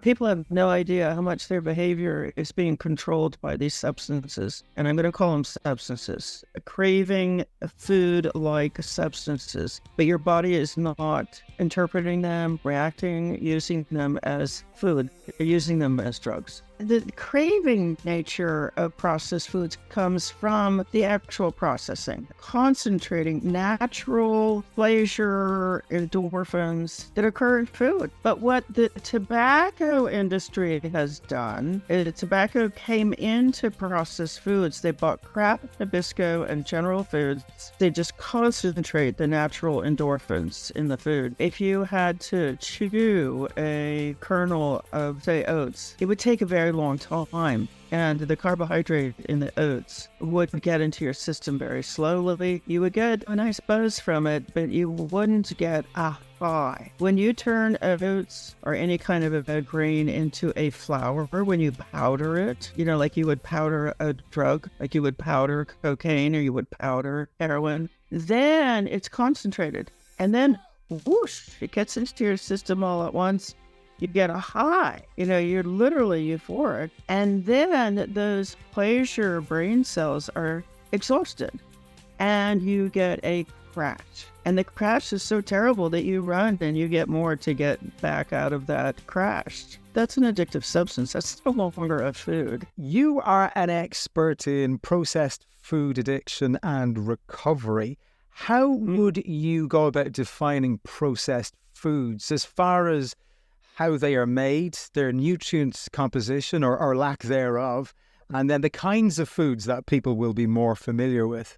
People have no idea how much their behavior is being controlled by these substances. And I'm going to call them substances. Craving food like substances, but your body is not interpreting them, reacting, using them as food, using them as drugs. The craving nature of processed foods comes from the actual processing, concentrating natural pleasure endorphins that occur in food. But what the tobacco industry has done is tobacco came into processed foods. They bought Kraft, Nabisco, and General Foods. They just concentrate the natural endorphins in the food. If you had to chew a kernel of, say, oats, it would take a very long time, and the carbohydrate in the oats would get into your system very slowly. You would get a nice buzz from it, but you wouldn't get a high. When you turn oats or any kind of a grain into a flour, when you powder it, like you would powder a drug, like you would powder cocaine or you would powder heroin, then it's concentrated. And then whoosh, it gets into your system all at once. You get a high, you're literally euphoric. And then those pleasure brain cells are exhausted and you get a crash. And the crash is so terrible that you run and you get more to get back out of that crash. That's an addictive substance. That's no longer a food. You are an expert in processed food addiction and recovery. How would you go about defining processed foods as far as how they are made, their nutrient composition or lack thereof, and then the kinds of foods that people will be more familiar with?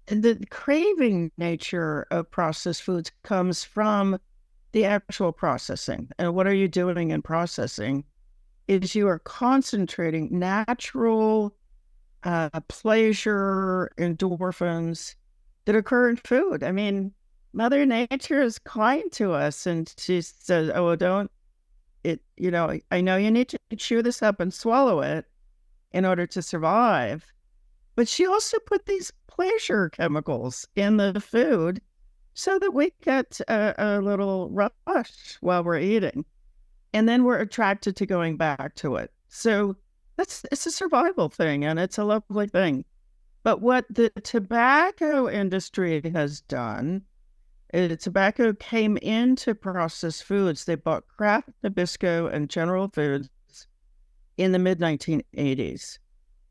And the craving nature of processed foods comes from the actual processing. And what are you doing in processing is you are concentrating natural pleasure endorphins that occur in food. I mean, Mother Nature is kind to us, and she says, "Oh, well, don't it, I know you need to chew this up and swallow it in order to survive." But she also put these pleasure chemicals in the food so that we get a little rush while we're eating. And then we're attracted to going back to it. So it's a survival thing, and it's a lovely thing. But what the tobacco industry has done, tobacco came into processed foods. They bought Kraft, Nabisco, and General Foods in the mid-1980s.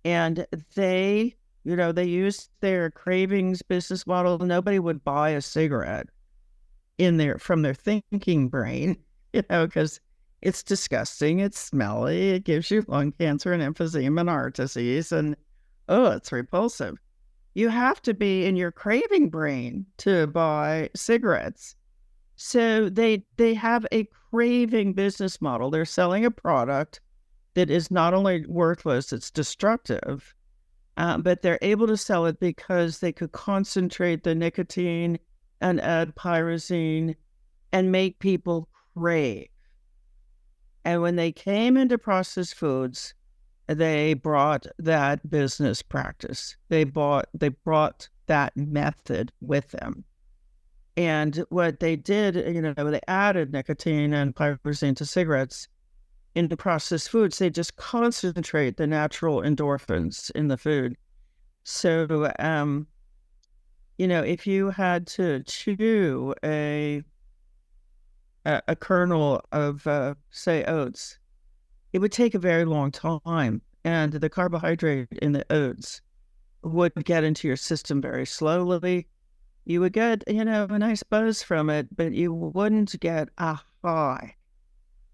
And they used their cravings business model. Nobody would buy a cigarette from their thinking brain, because it's disgusting, it's smelly, it gives you lung cancer and emphysema and heart disease, and it's repulsive. You have to be in your craving brain to buy cigarettes. So they have a craving business model. They're selling a product that is not only worthless, it's destructive, but they're able to sell it because they could concentrate the nicotine and add pyrazine and make people crave. And when they came into processed foods, they brought that business practice. They brought that method with them. And what they did, they added nicotine and pyrazine to cigarettes. Into processed foods, they just concentrate the natural endorphins in the food. So, if you had to chew a kernel of, say, oats, it would take a very long time, and the carbohydrate in the oats would get into your system very slowly. You would get, a nice buzz from it, but you wouldn't get a high.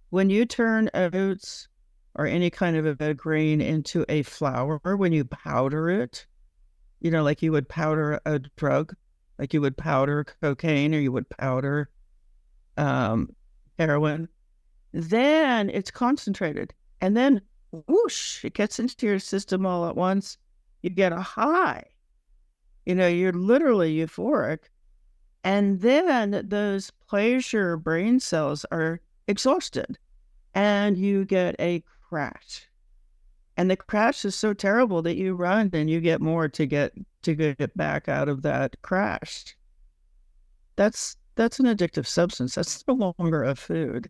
When you turn oats or any kind of a grain into a flour, when you powder it, like you would powder a drug, like you would powder cocaine or you would powder heroin, then it's concentrated. And then whoosh, it gets into your system all at once. You get a high. You're literally euphoric. And then those pleasure brain cells are exhausted and you get a crash. And the crash is so terrible that you run and you get more to get back out of that crash. That's an addictive substance. That's no longer a food.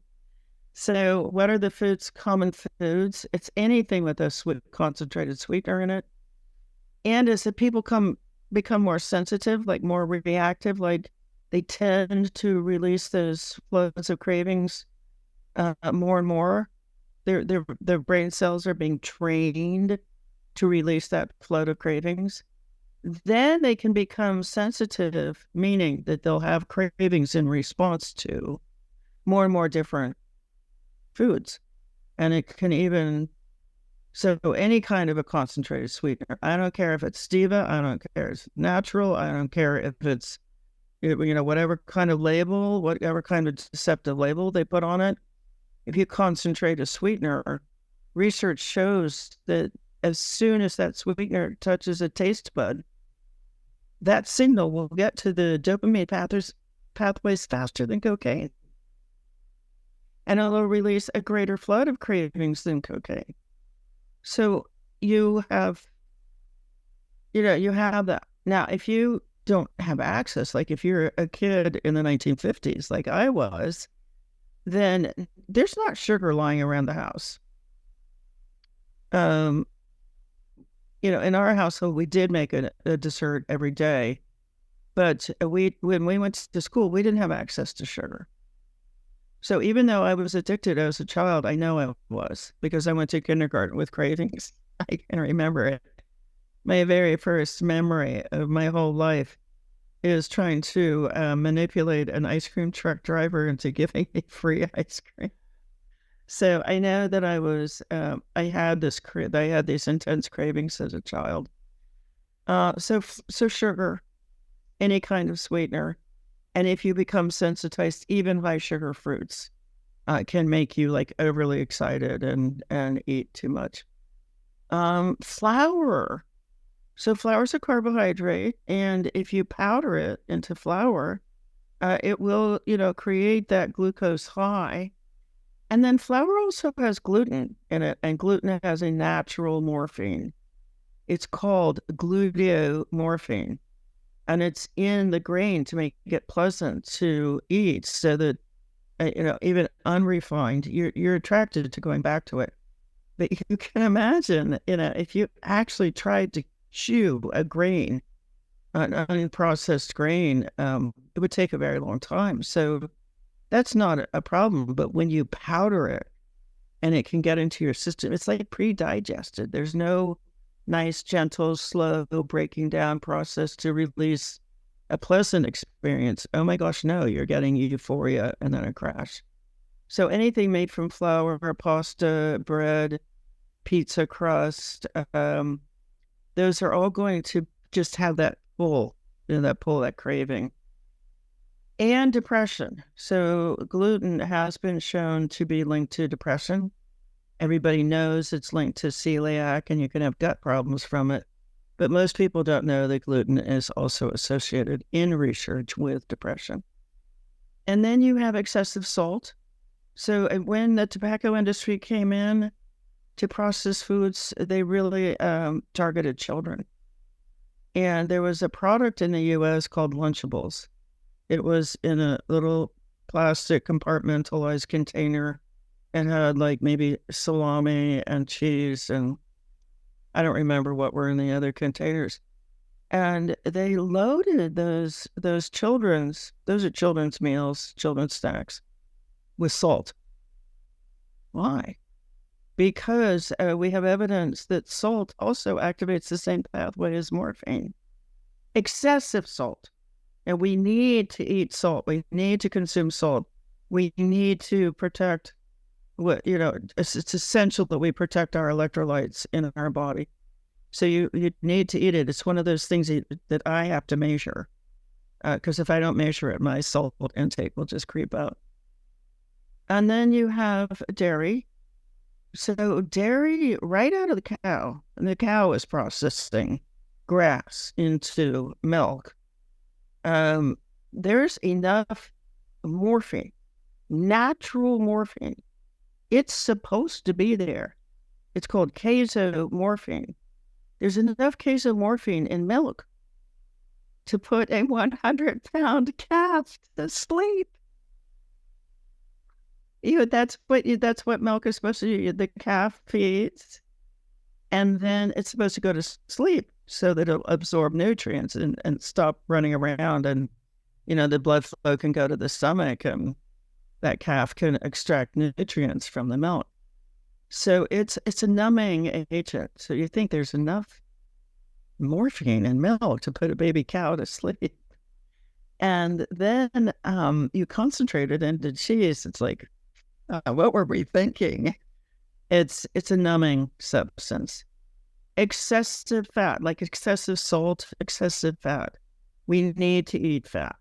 So what are the common foods? It's anything with a concentrated sweetener in it. And as the people become more sensitive, like more reactive, like they tend to release those flows of cravings more and more. Their brain cells are being trained to release that flow of cravings. Then they can become sensitive, meaning that they'll have cravings in response to more and more different foods. And it can even, so any kind of a concentrated sweetener, I don't care if it's stevia, I don't care if it's natural, I don't care if it's, whatever kind of label, whatever kind of deceptive label they put on it. If you concentrate a sweetener, research shows that as soon as that sweetener touches a taste bud, that signal will get to the dopamine pathways faster than cocaine. And it'll release a greater flood of cravings than cocaine. So you have that. Now, if you don't have access, like if you're a kid in the 1950s, like I was, then there's not sugar lying around the house. In our household, we did make a dessert every day, but when we went to school, we didn't have access to sugar. So even though I was addicted as a child, I know I was, because I went to kindergarten with cravings. I can remember it. My very first memory of my whole life is trying to manipulate an ice cream truck driver into giving me free ice cream. So I know that I had these intense cravings as a child. So sugar, any kind of sweetener, and if you become sensitized, even high sugar fruits can make you like overly excited and eat too much. Flour. So flour is a carbohydrate, and if you powder it into flour, it will, create that glucose high. And then flour also has gluten in it, and gluten has a natural morphine. It's called gluteomorphine, and it's in the grain to make it pleasant to eat, so that even unrefined, you're attracted to going back to it. But you can imagine, if you actually tried to chew a grain, an unprocessed grain, it would take a very long time. So that's not a problem. But when you powder it and it can get into your system, it's like pre-digested. There's no nice, gentle, slow breaking down process to release a pleasant experience. Oh my gosh, no, you're getting euphoria and then a crash. So anything made from flour, pasta, bread, pizza crust, those are all going to just have that pull, that craving. And depression. So gluten has been shown to be linked to depression. Everybody knows it's linked to celiac, and you can have gut problems from it. But most people don't know that gluten is also associated in research with depression. And then you have excessive salt. So when the tobacco industry came in to process foods, they really targeted children. And there was a product in the U.S. called Lunchables. It was in a little plastic compartmentalized container and had like maybe salami and cheese, and I don't remember what were in the other containers. And they loaded those are children's meals, children's snacks, with salt. Why? Because we have evidence that salt also activates the same pathway as morphine. Excessive salt. And we need to eat salt. We need to consume salt. We need to protect it's essential that we protect our electrolytes in our body. So you need to eat it. It's one of those things that I have to measure, because if I don't measure it, my salt intake will just creep up. And then you have dairy. So dairy right out of the cow, and the cow is processing grass into milk. There's enough morphine, natural morphine. It's supposed to be there. It's called casomorphine. There's enough casomorphine in milk to put a 100-pound calf to sleep. that's what milk is supposed to do. The calf feeds, and then it's supposed to go to sleep so that it'll absorb nutrients and stop running around, and the blood flow can go to the stomach, and that calf can extract nutrients from the milk. So it's a numbing agent. So you think there's enough morphine in milk to put a baby cow to sleep. And then you concentrate it into cheese. It's like, what were we thinking? It's a numbing substance. Excessive fat, like excessive salt, excessive fat. We need to eat fat.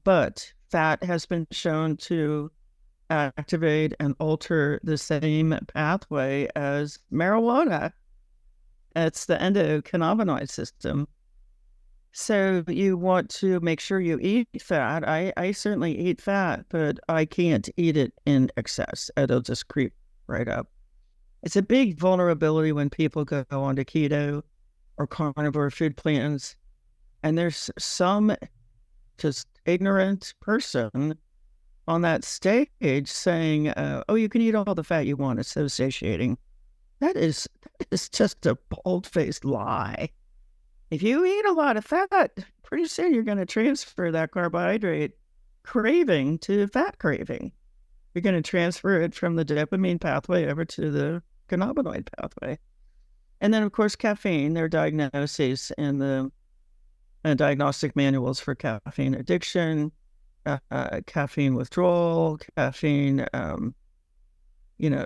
But fat has been shown to activate and alter the same pathway as marijuana. It's the endocannabinoid system. So you want to make sure you eat fat. I certainly eat fat, but I can't eat it in excess. It'll just creep right up. It's a big vulnerability when people go onto keto or carnivore food plans, and there's some just ignorant person on that stage saying, "Oh, you can eat all the fat you want." It's so satiating. That is just a bold-faced lie. If you eat a lot of fat, pretty soon you're going to transfer that carbohydrate craving to fat craving. You're going to transfer it from the dopamine pathway over to the cannabinoid pathway. And then, of course, caffeine. There are diagnoses in the diagnostic manuals for caffeine addiction, caffeine withdrawal, caffeine,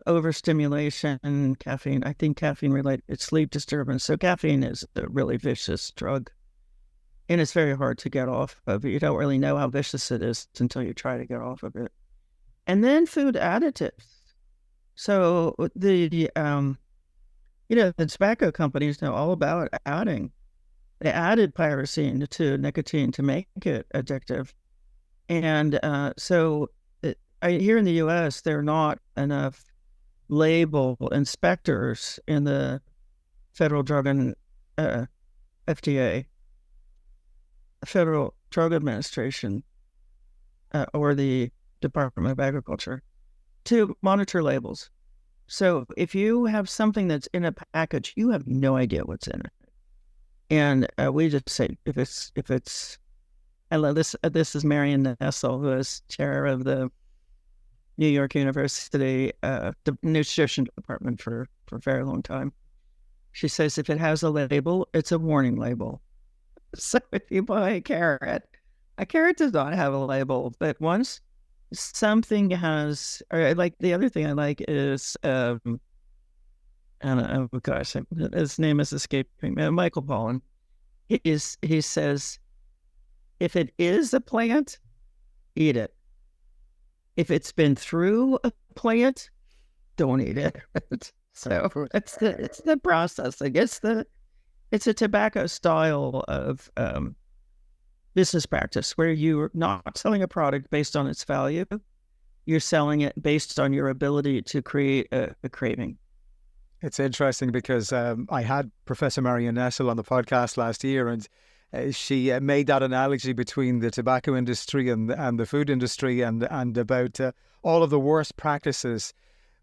overstimulation, caffeine. I think caffeine-related sleep disturbance. So caffeine is a really vicious drug, and it's very hard to get off of. You don't really know how vicious it is until you try to get off of it. And then food additives. So the tobacco companies know all about adding. They added pyrosine to nicotine to make it addictive. And here in the U.S., there are not enough label inspectors in the Federal Drug and FDA, Federal Drug Administration, or the Department of Agriculture, to monitor labels. So if you have something that's in a package, you have no idea what's in it. And we just say, if it's, I love this. This is Marion Nessel, who is chair of the New York University nutrition department for a very long time. She says if it has a label, it's a warning label. So if you buy a carrot does not have a label, but once something has, or like the other thing I like is, I don't know, gosh, his name is escaping me, Michael Pollan. He says, if it is a plant, eat it. If it's been through a plant, don't eat it. So it's the processing. It's a tobacco style of business practice where you're not selling a product based on its value. You're selling it based on your ability to create a craving. It's interesting because I had Professor Marion Nessel on the podcast last year, and she made that analogy between the tobacco industry and the food industry, and about all of the worst practices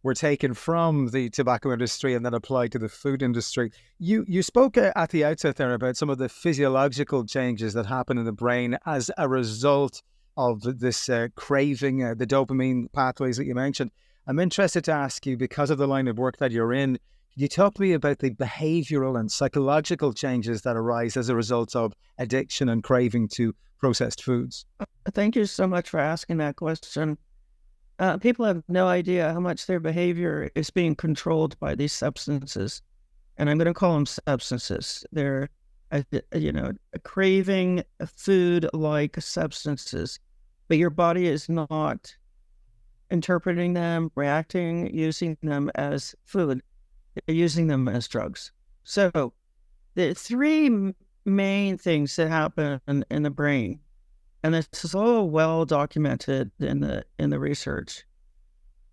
were taken from the tobacco industry and then applied to the food industry. You spoke at the outset there about some of the physiological changes that happen in the brain as a result of this craving, the dopamine pathways that you mentioned. I'm interested to ask you, because of the line of work that you're in, can you talk to me about the behavioral and psychological changes that arise as a result of addiction and craving to processed foods? Thank you so much for asking that question. People have no idea how much their behavior is being controlled by these substances. And I'm going to call them substances. They're, a craving food-like substances, but your body is not interpreting them, reacting, using them as food. They're using them as drugs. So the three main things that happen in the brain, and this is all well documented in the research.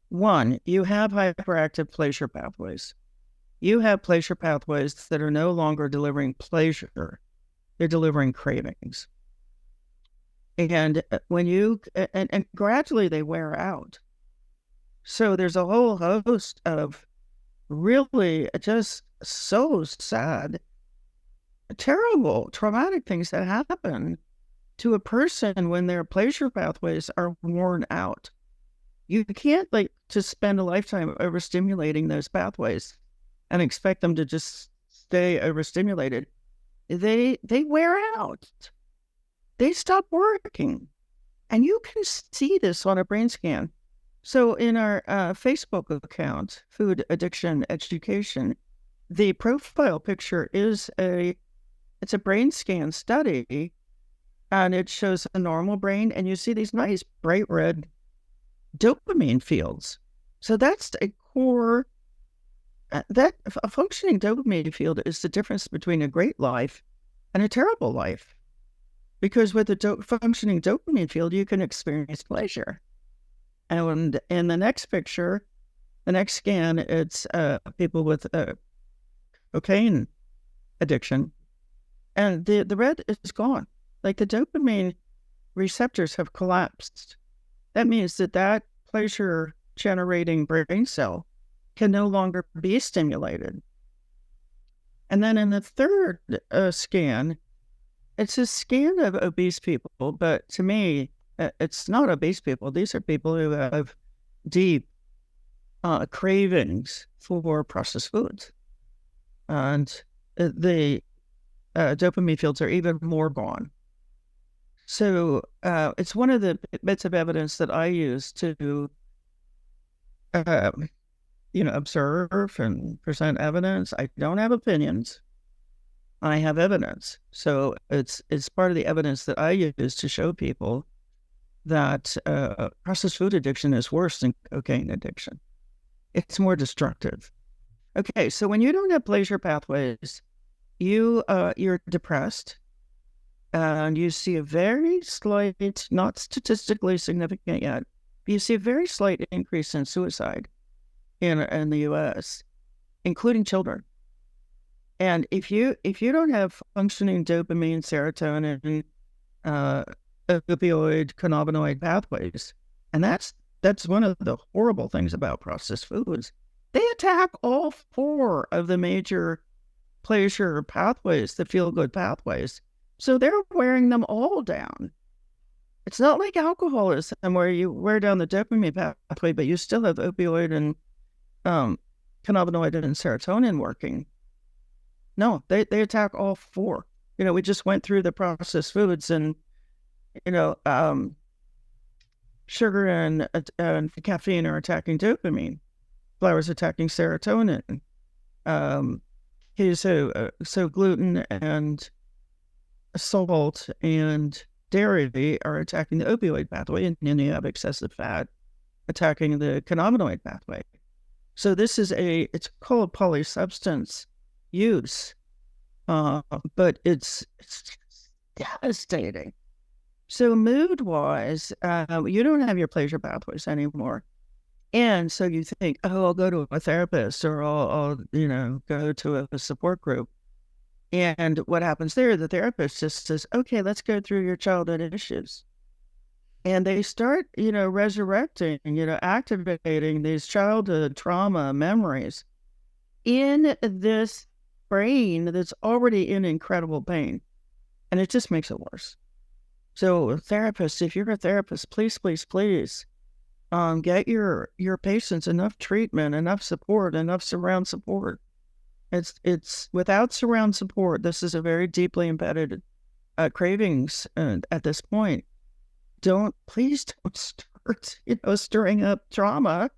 One, you have hyperactive pleasure pathways. You have pleasure pathways that are no longer delivering pleasure; they're delivering cravings. And when and gradually they wear out. So there's a whole host of really just so sad, terrible, traumatic things that happen to a person when their pleasure pathways are worn out. You can't like just spend a lifetime overstimulating those pathways and expect them to just stay overstimulated. They wear out. They stop working. And you can see this on a brain scan. So in our Facebook account, Food Addiction Education, the profile picture is it's a brain scan study, and it shows a normal brain, and you see these nice bright red dopamine fields. So that's a core, that a functioning dopamine field is the difference between a great life and a terrible life. Because with a functioning dopamine field, you can experience pleasure. And in the next picture, the next scan, it's people with cocaine addiction. And the red is gone. Like the dopamine receptors have collapsed. That means that pleasure generating brain cell can no longer be stimulated. And then in the third scan, it's a scan of obese people, but to me, it's not obese people. These are people who have deep cravings for processed foods. And the dopamine fields are even more gone. So it's one of the bits of evidence that I use to, observe and present evidence. I don't have opinions. I have evidence. So it's part of the evidence that I use to show people that processed food addiction is worse than cocaine addiction. It's more destructive. Okay, so when you don't have pleasure pathways, you're depressed, and you see a very slight, not statistically significant yet, but you see a very slight increase in suicide in the U.S., including children. And if you don't have functioning dopamine, serotonin, opioid, cannabinoid pathways, and that's one of the horrible things about processed foods. They attack all four of the major pleasure pathways, the feel-good pathways. So they're wearing them all down. It's not like alcoholism where you wear down the dopamine pathway, but you still have opioid and cannabinoid and serotonin working. No, they attack all four. We just went through the processed foods, and sugar and caffeine are attacking dopamine. Flour's attacking serotonin. So gluten and salt and dairy are attacking the opioid pathway, and then you have excessive fat attacking the cannabinoid pathway. So this is it's called polysubstance use, but it's devastating. So mood-wise, you don't have your pleasure pathways anymore. And so you think, oh, I'll go to a therapist, or I'll go to a support group. And what happens there, the therapist just says, okay, let's go through your childhood issues. And they start, resurrecting, activating these childhood trauma memories in this brain that's already in incredible pain. And it just makes it worse. So therapists, if you're a therapist, please, please, please, get your patients enough treatment, enough support, enough surround support. It's without surround support, this is a very deeply embedded cravings at this point. Please don't start, stirring up trauma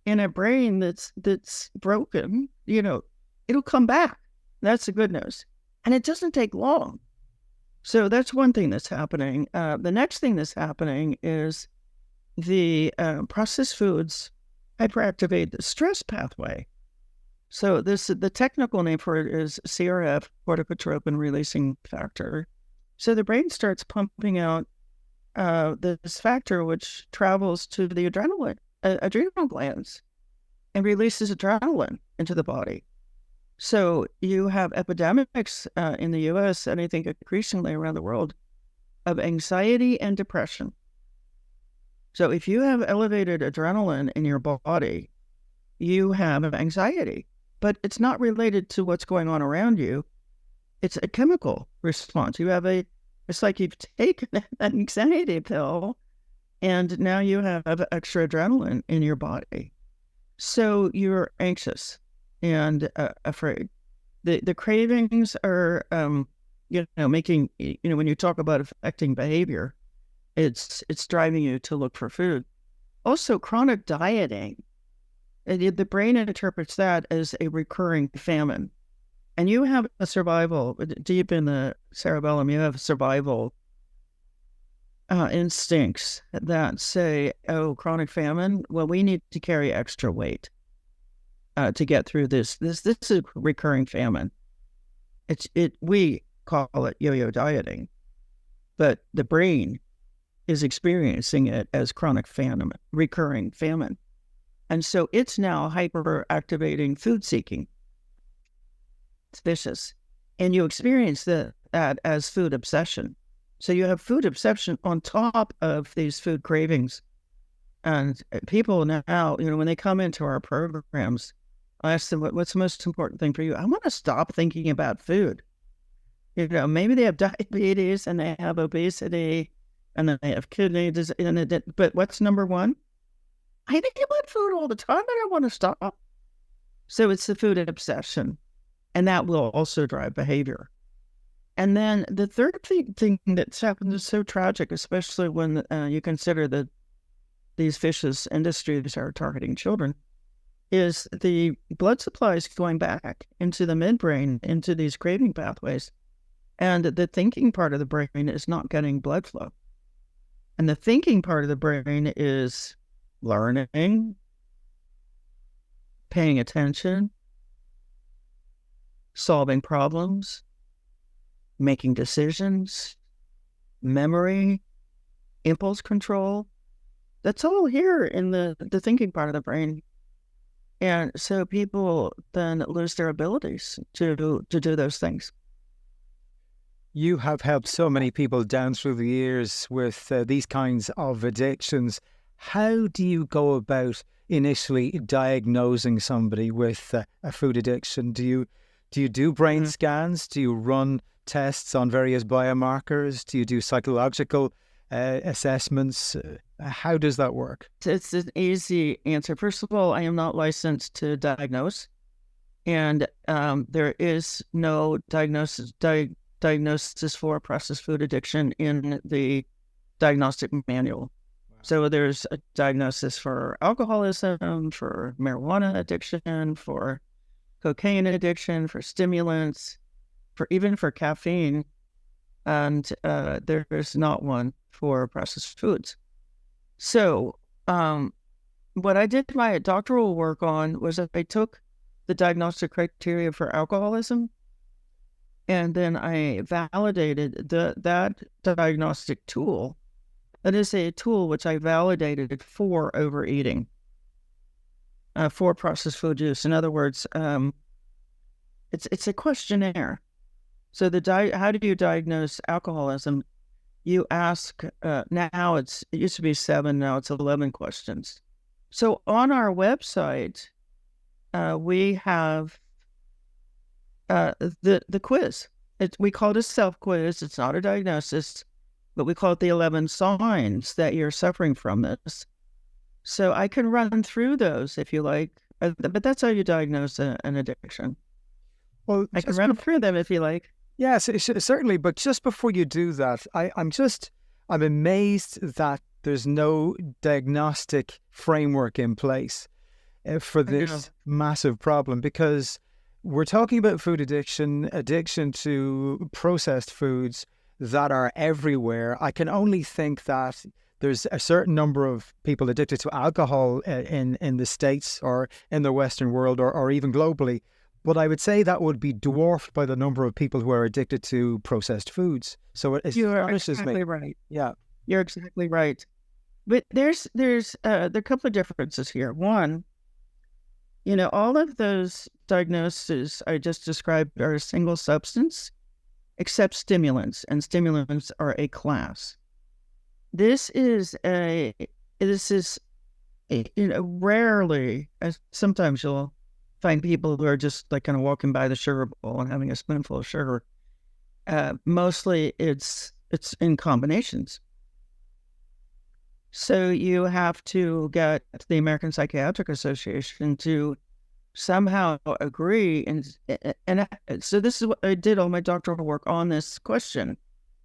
in a brain that's broken. It'll come back. That's the good news. And it doesn't take long. So that's one thing that's happening. The next thing that's happening is the processed foods hyperactivate the stress pathway. So the technical name for it is CRF, corticotropin releasing factor. So the brain starts pumping out this factor, which travels to the adrenal glands and releases adrenaline into the body. So you have epidemics in the U.S., and I think increasingly around the world, of anxiety and depression. So if you have elevated adrenaline in your body, you have anxiety, but it's not related to what's going on around you. It's a chemical response. It's like you've taken an anxiety pill and now you have extra adrenaline in your body. So you're anxious and afraid. The cravings are, making, when you talk about affecting behavior, it's driving you to look for food. Also, chronic dieting, the brain interprets that as a recurring famine. And you have a survival, deep in the cerebellum, you have survival instincts that say, oh, chronic famine, well, we need to carry extra weight to get through this. This is a recurring famine. We call it yo-yo dieting, but the brain is experiencing it as chronic famine, recurring famine. And so it's now hyper-activating food seeking. It's vicious. And you experience that as food obsession. So you have food obsession on top of these food cravings. And people now, when they come into our programs, I ask them, what's the most important thing for you? I want to stop thinking about food. Maybe they have diabetes and they have obesity and then they have kidney disease. But what's number one? I think about food all the time and I want to stop. So it's the food obsession. And that will also drive behavior. And then the third thing that's happened is so tragic, especially when you consider that these vicious industries are targeting children, is the blood supply is going back into the midbrain, into these craving pathways. And the thinking part of the brain is not getting blood flow. And the thinking part of the brain is learning, paying attention, solving problems, making decisions, memory, impulse control. That's all here in the thinking part of the brain. And so people then lose their abilities to do those things. You have helped so many people down through the years with these kinds of addictions. How do you go about initially diagnosing somebody with a food addiction? Do you do brain scans? Do you run tests on various biomarkers? Do you do psychological assessments? How does that work? It's an easy answer. First of all, I am not licensed to diagnose, and there is no diagnosis for processed food addiction in the diagnostic manual. Wow. So there's a diagnosis for alcoholism, for marijuana addiction, for cocaine addiction, for stimulants, even for caffeine, and there's not one for processed foods. So what I did my doctoral work on was I took the diagnostic criteria for alcoholism, and then I validated that diagnostic tool. That is a tool which I validated for overeating, for processed food use. In other words, it's a questionnaire. So how do you diagnose alcoholism? You ask, now it used to be 7, now it's 11 questions. So on our website, we have the quiz. We call it a self-quiz. It's not a diagnosis, but we call it the 11 signs that you're suffering from this. So I can run through those if you like, but that's how you diagnose an addiction. Well, I can run through them if you like. Yes, certainly. But just before you do that, I'm amazed that there's no diagnostic framework in place for this massive problem, because we're talking about food addiction to processed foods that are everywhere. I can only think that there's a certain number of people addicted to alcohol in the States or in the Western world or even globally. But I would say that would be dwarfed by the number of people who are addicted to processed foods. So it You're exactly right. Yeah, you're exactly right. But there are a couple of differences here. One, all of those diagnoses I just described are a single substance, except stimulants, and stimulants are a class. This is a this is, rarely, as sometimes you'll find people who are just like kind of walking by the sugar bowl and having a spoonful of sugar. Mostly it's in combinations. So you have to get the American Psychiatric Association to somehow agree. And so this is what I did all my doctoral work on this question.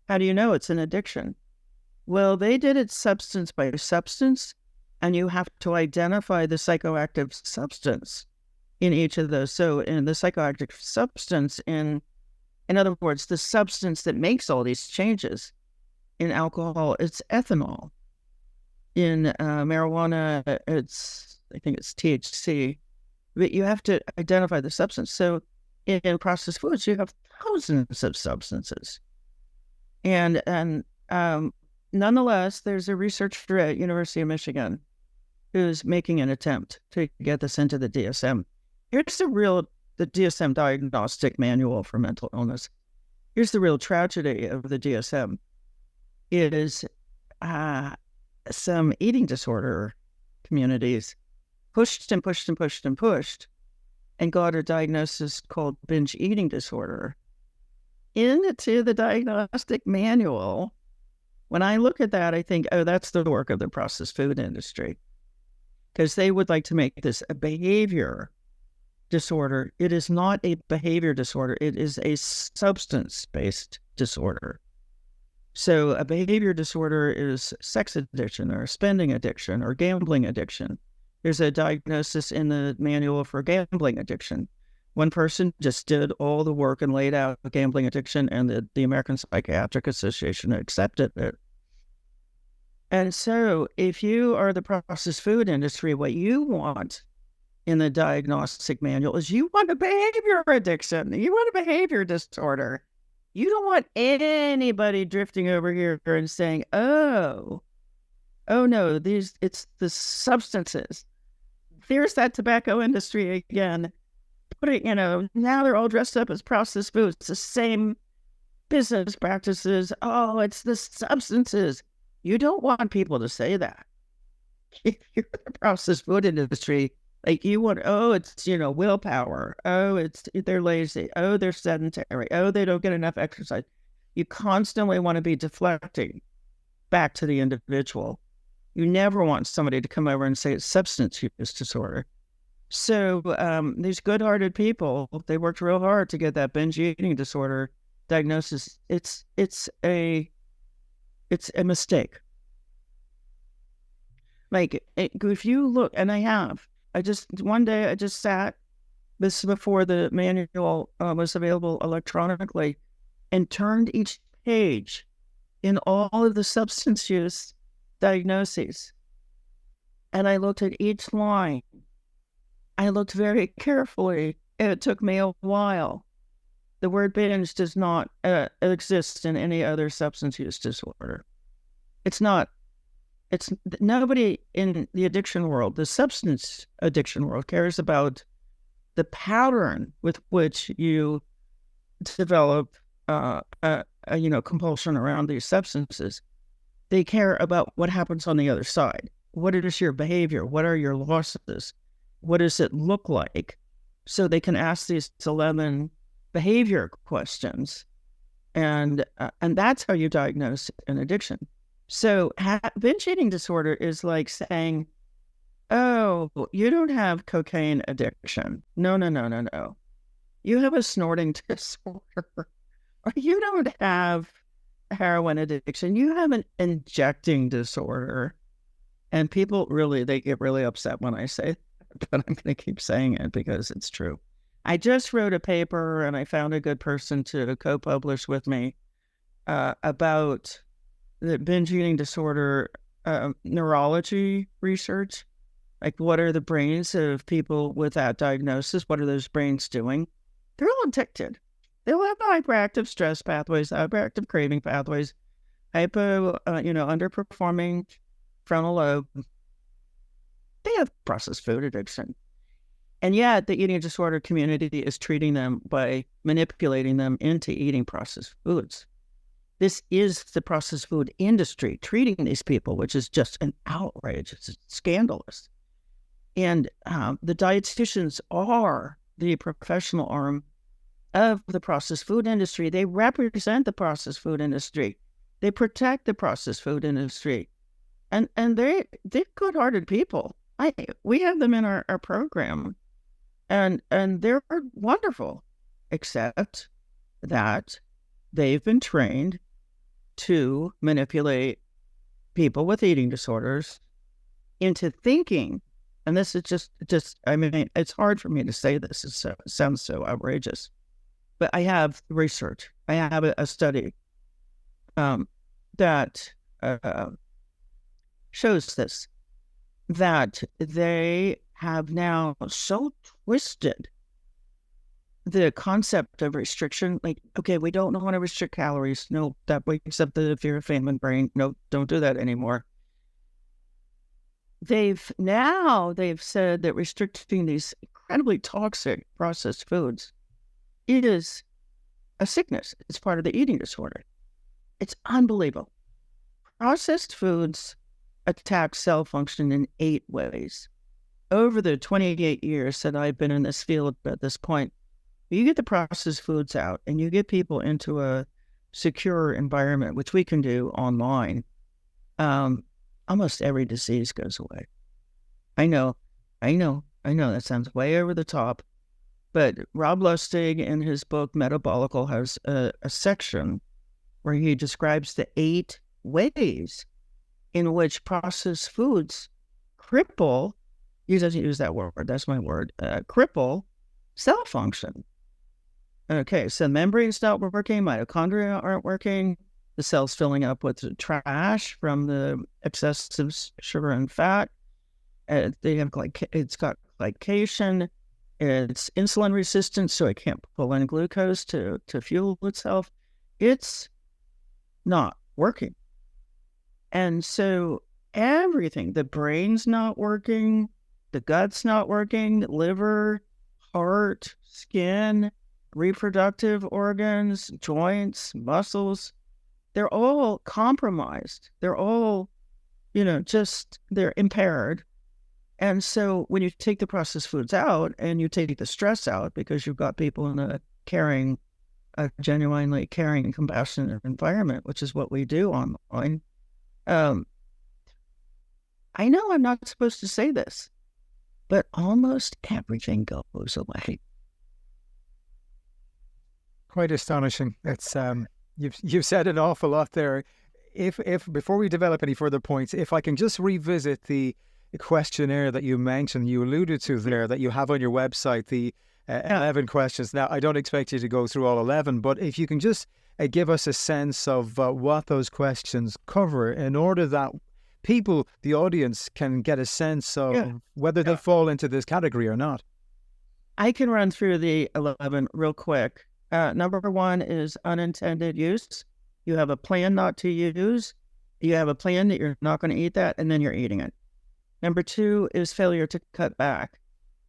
How do you know it's an addiction? Well, they did it substance by substance, and you have to identify the psychoactive substance in each of those. So in the psychoactive substance, in other words, the substance that makes all these changes, in alcohol, it's ethanol. In marijuana, I think it's THC. But you have to identify the substance. So in processed foods, you have thousands of substances. And nonetheless, there's a researcher at University of Michigan who's making an attempt to get this into the DSM. Here's the DSM diagnostic manual for mental illness. Here's the real tragedy of the DSM. It is some eating disorder communities pushed and pushed and pushed and pushed and got a diagnosis called binge eating disorder into the diagnostic manual. When I look at that, I think, oh, that's the work of the processed food industry, because they would like to make this a behavior disorder. It is not a behavior disorder. It is a substance-based disorder. So a behavior disorder is sex addiction or spending addiction or gambling addiction. There's a diagnosis in the manual for gambling addiction. One person just did all the work and laid out a gambling addiction, and the American Psychiatric Association accepted it. And so if you are the processed food industry, what you want in the diagnostic manual is you want a behavior addiction. You want a behavior disorder. You don't want anybody drifting over here and saying, oh no, it's the substances. There's that tobacco industry again. Now they're all dressed up as processed foods. It's the same business practices. Oh, it's the substances. You don't want people to say that. If you're the processed food industry, like you want, oh, it's, willpower. Oh, they're lazy. Oh, they're sedentary. Oh, they don't get enough exercise. You constantly want to be deflecting back to the individual. You never want somebody to come over and say it's substance use disorder. So these good-hearted people, they worked real hard to get that binge eating disorder diagnosis. It's a mistake. Like, if you look, and one day I just sat, this is before the manual was available electronically, and turned each page in all of the substance use diagnoses. And I looked at each line. I looked very carefully, and it took me a while. The word binge does not exist in any other substance use disorder. It's nobody in the addiction world, the substance addiction world, cares about the pattern with which you develop compulsion around these substances. They care about what happens on the other side. What is your behavior? What are your losses? What does it look like? So they can ask these 11 behavior questions, and that's how you diagnose an addiction. So binge eating disorder is like saying, oh, you don't have cocaine addiction. No. You have a snorting disorder. Or you don't have heroin addiction. You have an injecting disorder. And people they get really upset when I say that, but I'm going to keep saying it because it's true. I just wrote a paper, and I found a good person to co-publish with me about the binge eating disorder neurology research. Like, what are the brains of people with that diagnosis? What are those brains doing? They're all addicted. They'll have hyperactive stress pathways, hyperactive craving pathways, underperforming frontal lobe. They have processed food addiction. And yet the eating disorder community is treating them by manipulating them into eating processed foods. This is the processed food industry treating these people, which is just an outrage. It's scandalous. And the dietitians are the professional arm of the processed food industry. They represent the processed food industry. They protect the processed food industry. And they're good-hearted people. We have them in our program, and they're wonderful, except that they've been trained to manipulate people with eating disorders into thinking, and this is just I mean, it's hard for me to say this. It sounds so outrageous, but I have research. I have a study that shows this, that they have now so twisted the concept of restriction. Like, okay, we don't want to restrict calories. No, that wakes up the fear of famine brain. No, don't do that anymore. They've said that restricting these incredibly toxic processed foods, it is a sickness. It's part of the eating disorder. It's unbelievable. Processed foods attack cell function in 8 ways. Over the 28 years that I've been in this field at this point, you get the processed foods out and you get people into a secure environment, which we can do online, almost every disease goes away. I know, that sounds way over the top, but Rob Lustig in his book Metabolical has a section where he describes the 8 ways in which processed foods cripple, he doesn't use that word, that's my word, cripple cell function. Okay, so membranes not working, mitochondria aren't working, the cell's filling up with trash from the excessive sugar and fat. They have it's got glycation, it's insulin resistant, so it can't pull in glucose to fuel itself. It's not working. And so everything, the brain's not working, the gut's not working, liver, heart, skin, reproductive organs, joints, muscles, they're all compromised. They're all, they're impaired. And so when you take the processed foods out and you take the stress out, because you've got people in a genuinely caring and compassionate environment, which is what we do online. I know I'm not supposed to say this, but almost everything goes away. Quite astonishing. It's you've said an awful lot there. If before we develop any further points, if I can just revisit the questionnaire that you mentioned, you alluded to there, that you have on your website, the 11 questions. Now, I don't expect you to go through all 11, but if you can just give us a sense of what those questions cover, in order that people, the audience, can get a sense of whether they fall into this category or not. I can run through the 11 real quick. Number 1 is unintended use. You have a plan not to use. You have a plan that you're not going to eat that, and then you're eating it. Number 2 is failure to cut back.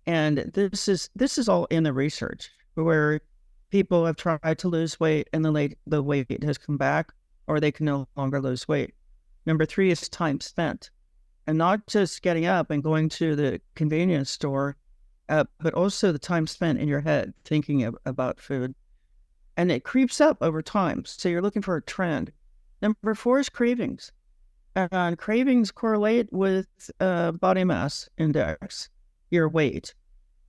And this is all in the research, where people have tried to lose weight and the weight has come back, or they can no longer lose weight. Number 3 is time spent, and not just getting up and going to the convenience store, but also the time spent in your head thinking about food. And it creeps up over time, so you're looking for a trend. Number 4 is cravings. And cravings correlate with body mass index, your weight.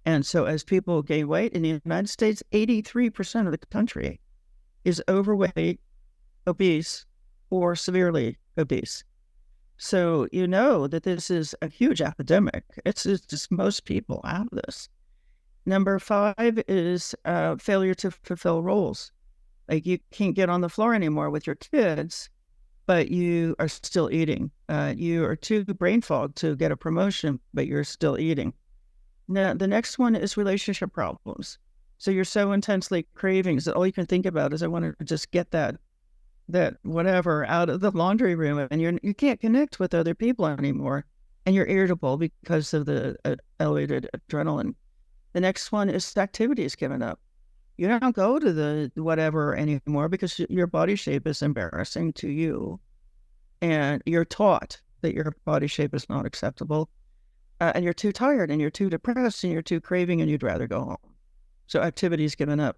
And so as people gain weight in the United States, 83% of the country is overweight, obese, or severely obese. So you know that this is a huge epidemic. It's just most people have this. Number 5 is failure to fulfill roles. Like, you can't get on the floor anymore with your kids, but you are still eating. You are too brain fogged to get a promotion, but you're still eating. Now, the next one is relationship problems. So you're so intensely cravings that all you can think about is, I want to just get that whatever out of the laundry room, and you can't connect with other people anymore, and you're irritable because of the elevated adrenaline. The next one is activities given up. You don't go to the whatever anymore because your body shape is embarrassing to you. And you're taught that your body shape is not acceptable. And you're too tired and you're too depressed and you're too craving and you'd rather go home. So activity is given up.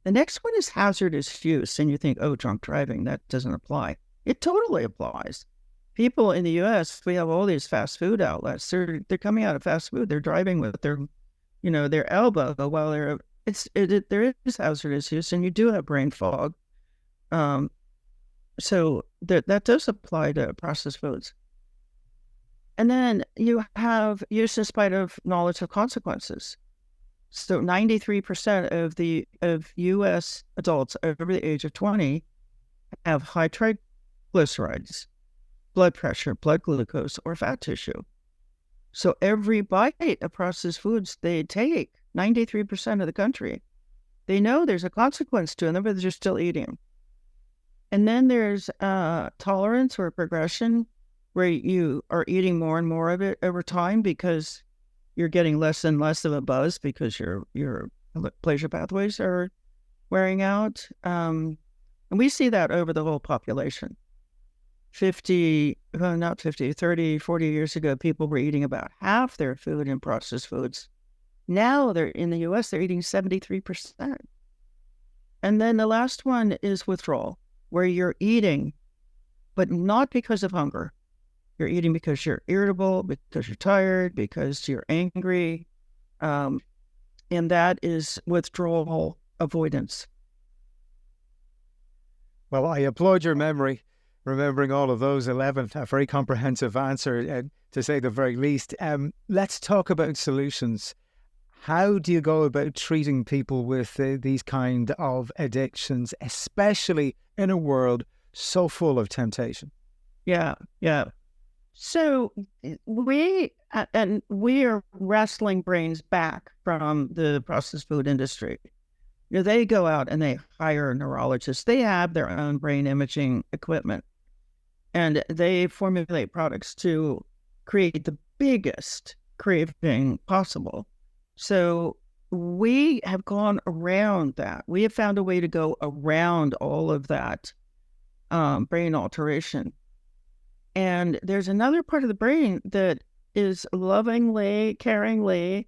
The next one is hazardous use. And you think, oh, drunk driving, that doesn't apply. It totally applies. People in the U.S., we have all these fast food outlets. They're coming out of fast food. They're driving with their elbow while there is hazardous use, and you do have brain fog. So that does apply to processed foods. And then you have use in spite of knowledge of consequences. So 93% of U.S. adults over the age of 20 have high triglycerides, blood pressure, blood glucose, or fat tissue. So every bite of processed foods they take, 93% of the country, they know there's a consequence to them, but they're still eating. And then there's tolerance or progression, where you are eating more and more of it over time because you're getting less and less of a buzz because your pleasure pathways are wearing out. And we see that over the whole population. 30, 40 years ago, people were eating about half their food in processed foods. Now they're in the US, they're eating 73%. And then the last one is withdrawal, where you're eating, but not because of hunger. You're eating because you're irritable, because you're tired, because you're angry. And that is withdrawal avoidance. Well, I applaud your memory, remembering all of those 11. A very comprehensive answer, to say the very least. Let's talk about solutions. How do you go about treating people with these kind of addictions, especially in a world so full of temptation? Yeah. So we are wrestling brains back from the processed food industry. They go out and they hire neurologists. They have their own brain imaging equipment, and they formulate products to create the biggest craving possible. So we have gone around that. We have found a way to go around all of that brain alteration. And there's another part of the brain that is lovingly, caringly,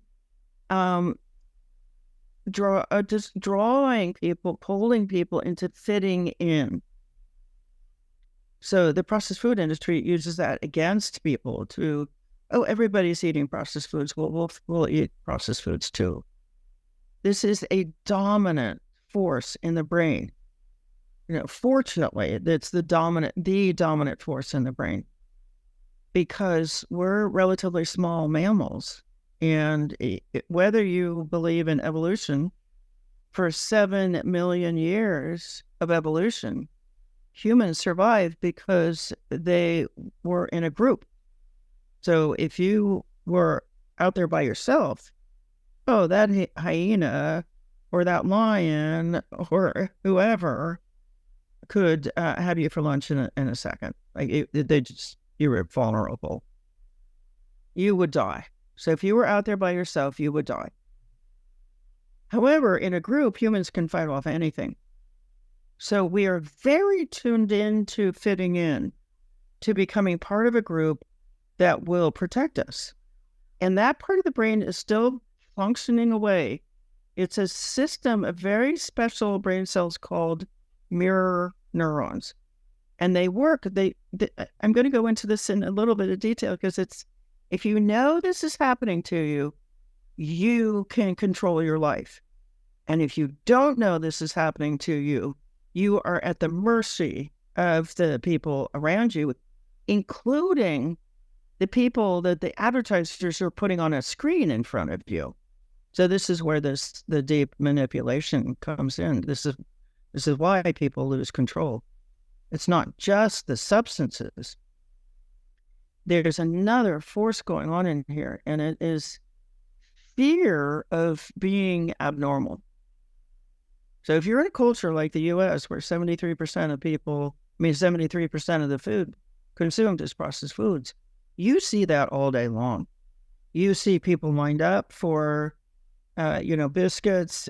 just drawing people, pulling people into fitting in. So the processed food industry uses that against people to, oh, everybody's eating processed foods. We'll eat processed foods too. This is a dominant force in the brain. Fortunately, it's the dominant force in the brain, because we're relatively small mammals. And whether you believe in evolution, for 7 million years of evolution, humans survived because they were in a group. So if you were out there by yourself, oh, that hyena or that lion or whoever could have you for lunch in a second. Like you were vulnerable. You would die. So if you were out there by yourself, you would die. However, in a group, humans can fight off anything. So we are very tuned into fitting in, to becoming part of a group that will protect us. And that part of the brain is still functioning away. It's a system of very special brain cells called mirror neurons. And they work. I'm going to go into this in a little bit of detail, because if you know this is happening to you, you can control your life. And if you don't know this is happening to you, you are at the mercy of the people around you, including the people that the advertisers are putting on a screen in front of you. So this is where the deep manipulation comes in. This is why people lose control. It's not just the substances. There's another force going on in here, and it is fear of being abnormal. So if you're in a culture like the U.S., where 73% of the food consumed is processed foods, you see that all day long. You see people lined up for, biscuits,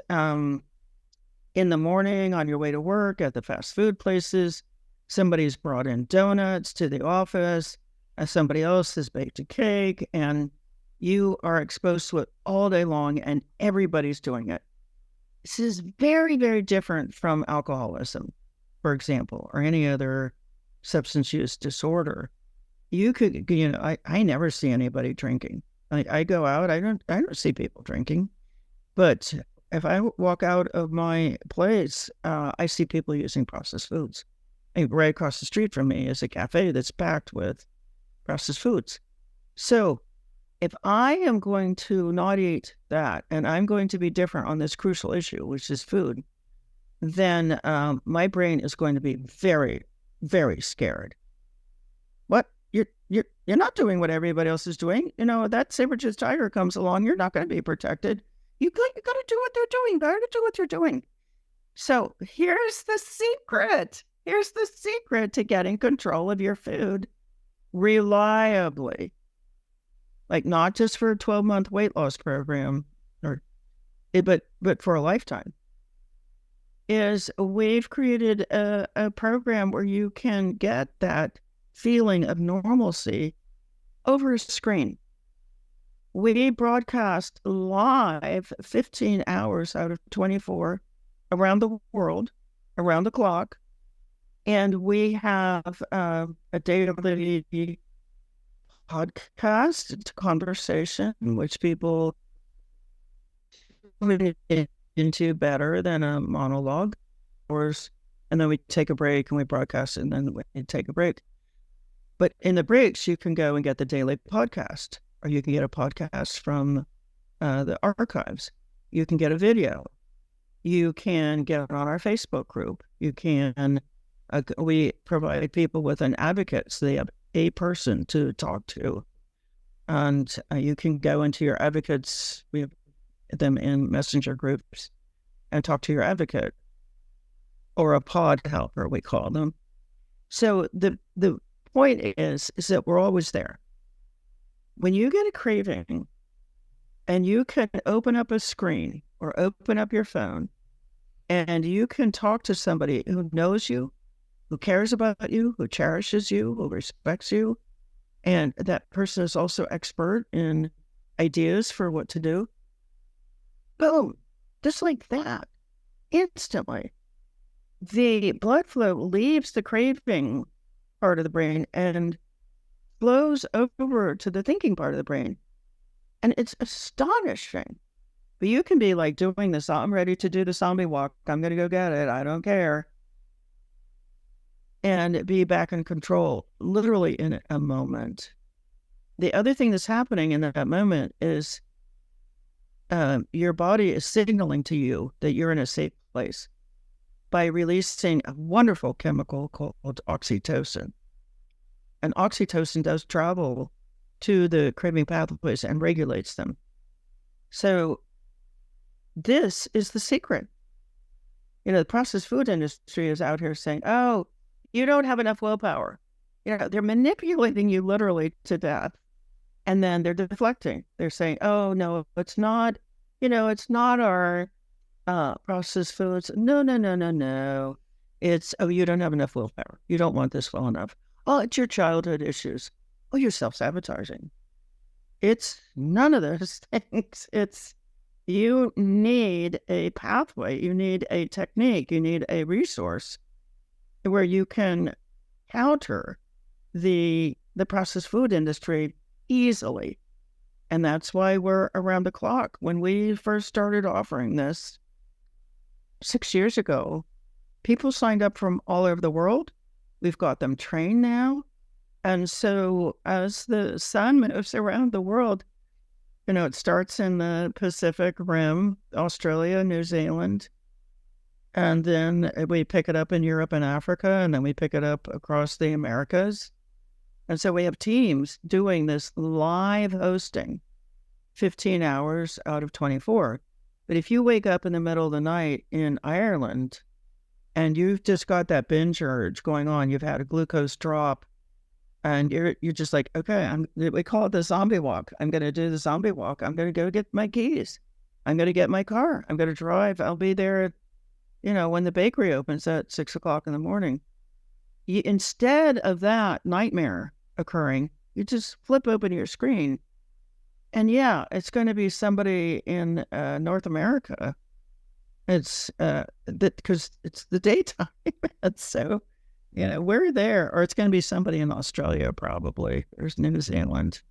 in the morning on your way to work at the fast food places, somebody's brought in donuts to the office, and somebody else has baked a cake, and you are exposed to it all day long, and everybody's doing it. This is very, very different from alcoholism, for example, or any other substance use disorder. You could, I never see anybody drinking. I go out, I don't see people drinking. But if I walk out of my place, I see people using processed foods. And right across the street from me is a cafe that's packed with processed foods. So if I am going to not eat that, and I'm going to be different on this crucial issue, which is food, then my brain is going to be very, very scared. What? You're not doing what everybody else is doing. That saber-toothed tiger comes along, you're not going to be protected. You got to do what they're doing. Got to do what they're doing. So here's the secret. Here's the secret to getting control of your food reliably. Like not just for a 12-month weight loss program, but for a lifetime. Is we've created a program where you can get that feeling of normalcy over a screen. We broadcast live 15 hours out of 24 around the world, around the clock. And we have a daily podcast conversation, which people into better than a monologue. And then we take a break and we broadcast, and then we take a break. But in the breaks, you can go and get the daily podcast, or you can get a podcast from the archives. You can get a video. You can get on our Facebook group. You can, we provide people with an advocate, so they have a person to talk to. And you can go into your advocates, we have them in messenger groups, and talk to your advocate, or a pod helper, we call them. So the point is that we're always there. When you get a craving and you can open up a screen or open up your phone and you can talk to somebody who knows you, who cares about you, who cherishes you, who respects you, and that person is also expert in ideas for what to do, boom, just like that, instantly, the blood flow leaves the craving part of the brain and flows over to the thinking part of the brain. And it's astonishing. But you can be like doing this, I'm ready to do the zombie walk, I'm going to go get it, I don't care. And be back in control, literally in a moment. The other thing that's happening in that moment is your body is signaling to you that you're in a safe place by releasing a wonderful chemical called oxytocin. And oxytocin does travel to the craving pathways and regulates them. So this is the secret. The processed food industry is out here saying, oh, you don't have enough willpower. They're manipulating you literally to death. And then they're deflecting. They're saying, oh, no, it's not, it's not our processed foods. No. It's, oh, you don't have enough willpower. You don't want this well enough. Oh, it's your childhood issues. Oh, you're self-sabotaging. It's none of those things. It's, you need a pathway. You need a technique. You need a resource where you can counter the processed food industry easily. And that's why we're around the clock. When we first started offering this 6 years ago, people signed up from all over the world. We've got them trained now. And so as the sun moves around the world, it starts in the Pacific Rim, Australia, New Zealand, and then we pick it up in Europe and Africa, and then we pick it up across the Americas. And so we have teams doing this live hosting 15 hours out of 24. But if you wake up in the middle of the night in Ireland and you've just got that binge urge going on, you've had a glucose drop, and you're just like, okay, we call it the zombie walk. I'm going to do the zombie walk. I'm going to go get my keys. I'm going to get my car. I'm going to drive. I'll be there when the bakery opens at 6 o'clock in the morning, instead of that nightmare occurring, you just flip open your screen, and it's going to be somebody in North America. It's that because it's the daytime, and so we're there, or it's going to be somebody in Australia probably. There's New Zealand,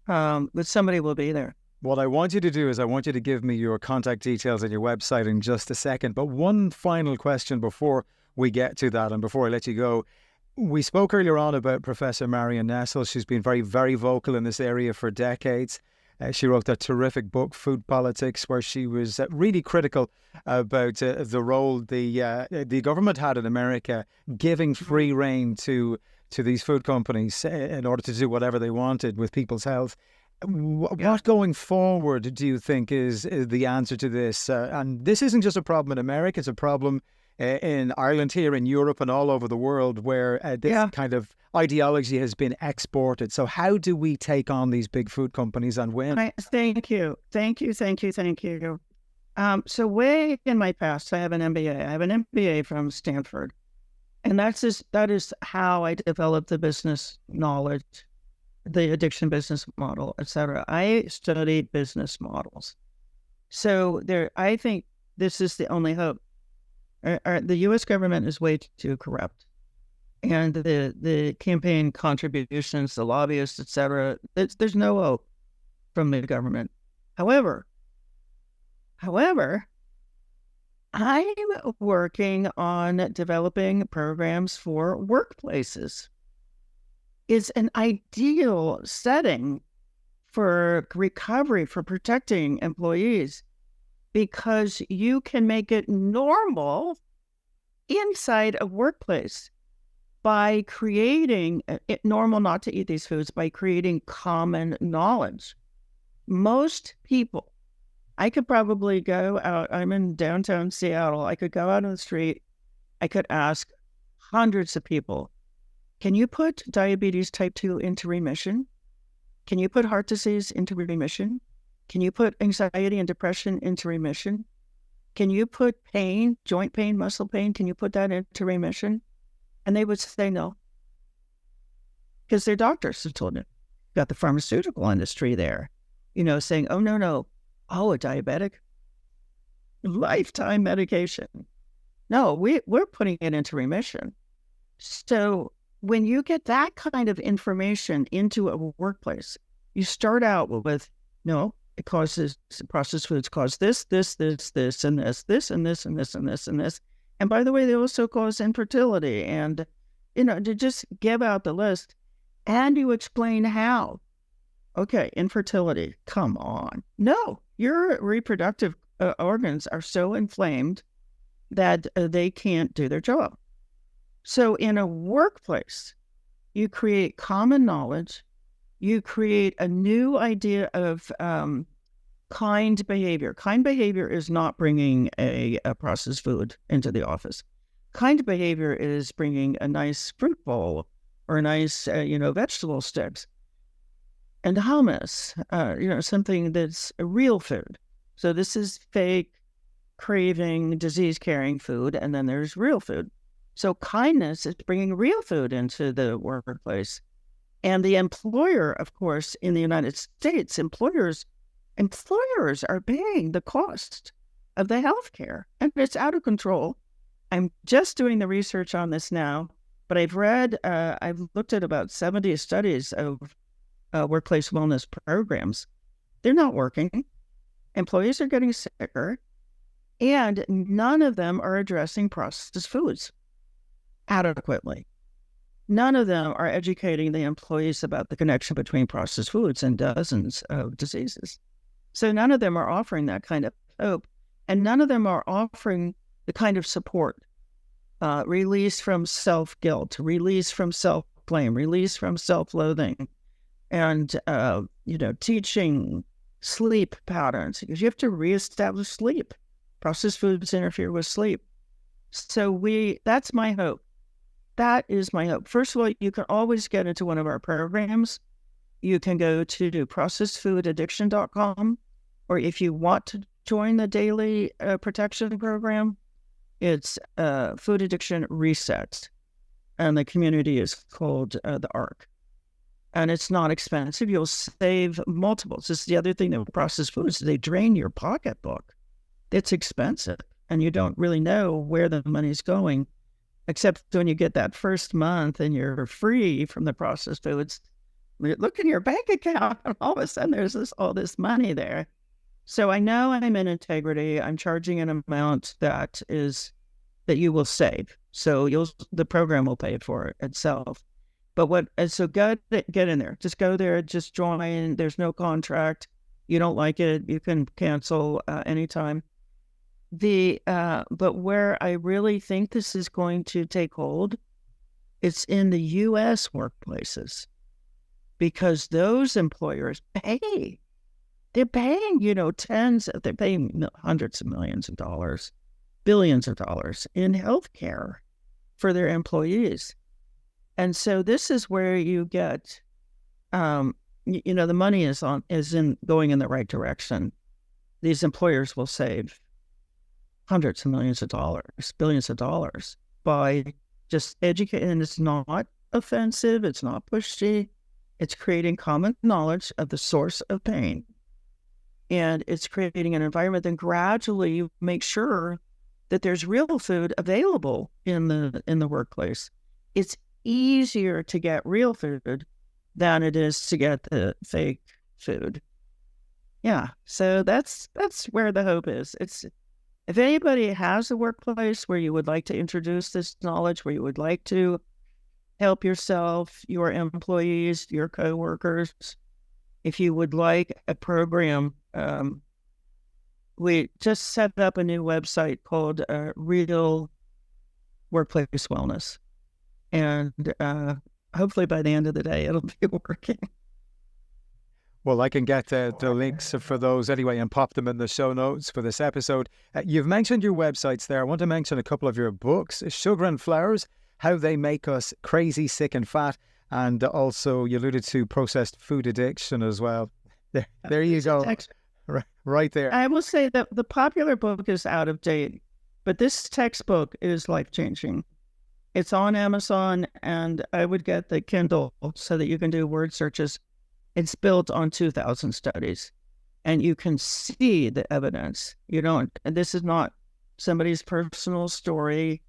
but somebody will be there. What I want you to do is I want you to give me your contact details and your website in just a second. But one final question before we get to that and before I let you go. We spoke earlier on about Professor Marion Nestle. She's been very, very vocal in this area for decades. She wrote that terrific book, Food Politics, where she was really critical about the role the government had in America, giving free rein to these food companies in order to do whatever they wanted with people's health. What going forward do you think is the answer to this? And this isn't just a problem in America, it's a problem in Ireland, here in Europe and all over the world, where this kind of ideology has been exported. So how do we take on these big food companies and win? Thank you. So way in my past, I have an MBA. I have an MBA from Stanford. And that is how I developed the business knowledge, the addiction business model, etc. I studied business models. So I think this is the only hope. The U.S. government is way too corrupt, and the campaign contributions, the lobbyists, etc. There's no hope from the government. However, I'm working on developing programs for workplaces. It's an ideal setting for recovery, for protecting employees, because you can make it normal inside a workplace by creating it normal not to eat these foods, by creating common knowledge. Most people, I could probably go out, I'm in downtown Seattle, I could go out on the street, I could ask hundreds of people, can you put diabetes type 2 into remission? Can you put heart disease into remission? Can you put anxiety and depression into remission? Can you put pain, joint pain, muscle pain, can you put that into remission? And they would say no. Because their doctors have told them. Got the pharmaceutical industry there, saying, oh, no. Oh, a diabetic? Lifetime medication. No, we're putting it into remission. So when you get that kind of information into a workplace, you start out with, no, it causes, processed foods cause this, and this, and this. And by the way, they also cause infertility. And, to just give out the list, and you explain how. Okay, infertility, come on. No, your reproductive organs are so inflamed that they can't do their job. So in a workplace, you create common knowledge, you create a new idea of kind behavior. Kind behavior is not bringing a processed food into the office. Kind behavior is bringing a nice fruit bowl or a nice, vegetable sticks and hummus, something that's a real food. So this is fake, craving, disease-carrying food, and then there's real food. So kindness is bringing real food into the workplace. And the employer, of course, in the United States, employers are paying the cost of the healthcare, and it's out of control. I'm just doing the research on this now, but I've looked at about 70 studies of workplace wellness programs. They're not working. Employees are getting sicker, and none of them are addressing processed foods adequately. None of them are educating the employees about the connection between processed foods and dozens of diseases. So none of them are offering that kind of hope, and none of them are offering the kind of support, release from self-guilt, release from self-blame, release from self-loathing, and, teaching sleep patterns, because you have to reestablish sleep. Processed foods interfere with sleep. So that's my hope. That is my hope. First of all, you can always get into one of our programs. You can go to processedfoodaddiction.com, or if you want to join the daily protection program, It's Food Addiction Reset, and the community is called the ARC. And it's not expensive. You'll save multiples. This is the other thing that processed foods, they drain your pocketbook. It's expensive, and you don't really know where the money's going, except when you get that first month and you're free from the processed foods. Look in your bank account, and all of a sudden there's all this money there. So I know I'm in integrity. I'm charging an amount that you will save. So the program will pay for it itself. But so get in there. Just go there. Just join. There's no contract. You don't like it, you can cancel anytime. But where I really think this is going to take hold, it's in the U.S. workplaces, because those employers pay. They're paying, they're paying hundreds of millions of dollars, billions of dollars in healthcare for their employees. And so this is where you get, the money is going in the right direction. These employers will save hundreds of millions of dollars, billions of dollars by just educating. And it's not offensive. It's not pushy. It's creating common knowledge of the source of pain. And it's creating an environment that gradually make sure that there's real food available in the workplace. It's easier to get real food than it is to get the fake food. Yeah, so that's where the hope is. It's, if anybody has a workplace where you would like to introduce this knowledge, where you would like to help yourself, your employees, your coworkers, if you would like a program, we just set up a new website called Real Workplace Wellness. And hopefully by the end of the day, it'll be working. Well, I can get the links for those anyway and pop them in the show notes for this episode. You've mentioned your websites there. I want to mention a couple of your books, Sugar and Flowers, How They Make Us Crazy, Sick and Fat. And also you alluded to processed food addiction as well. There you go. Right there. I will say that the popular book is out of date, but this textbook is life-changing. It's on Amazon, and I would get the Kindle so that you can do word searches. It's built on 2,000 studies, and you can see the evidence. This is not somebody's personal story.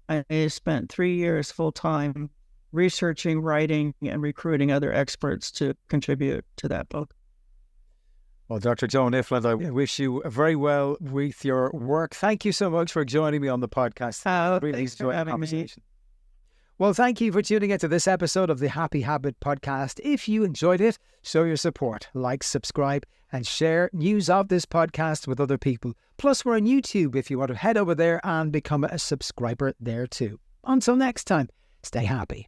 I spent 3 years full-time researching, writing, and recruiting other experts to contribute to that book. Well, Dr. Joan Ifland, I wish you very well with your work. Thank you so much for joining me on the podcast. Really enjoyed the conversation. Well, thank you for tuning into this episode of the Happy Habit Podcast. If you enjoyed it, show your support, like, subscribe, and share news of this podcast with other people. Plus, we're on YouTube if you want to head over there and become a subscriber there too. Until next time, stay happy.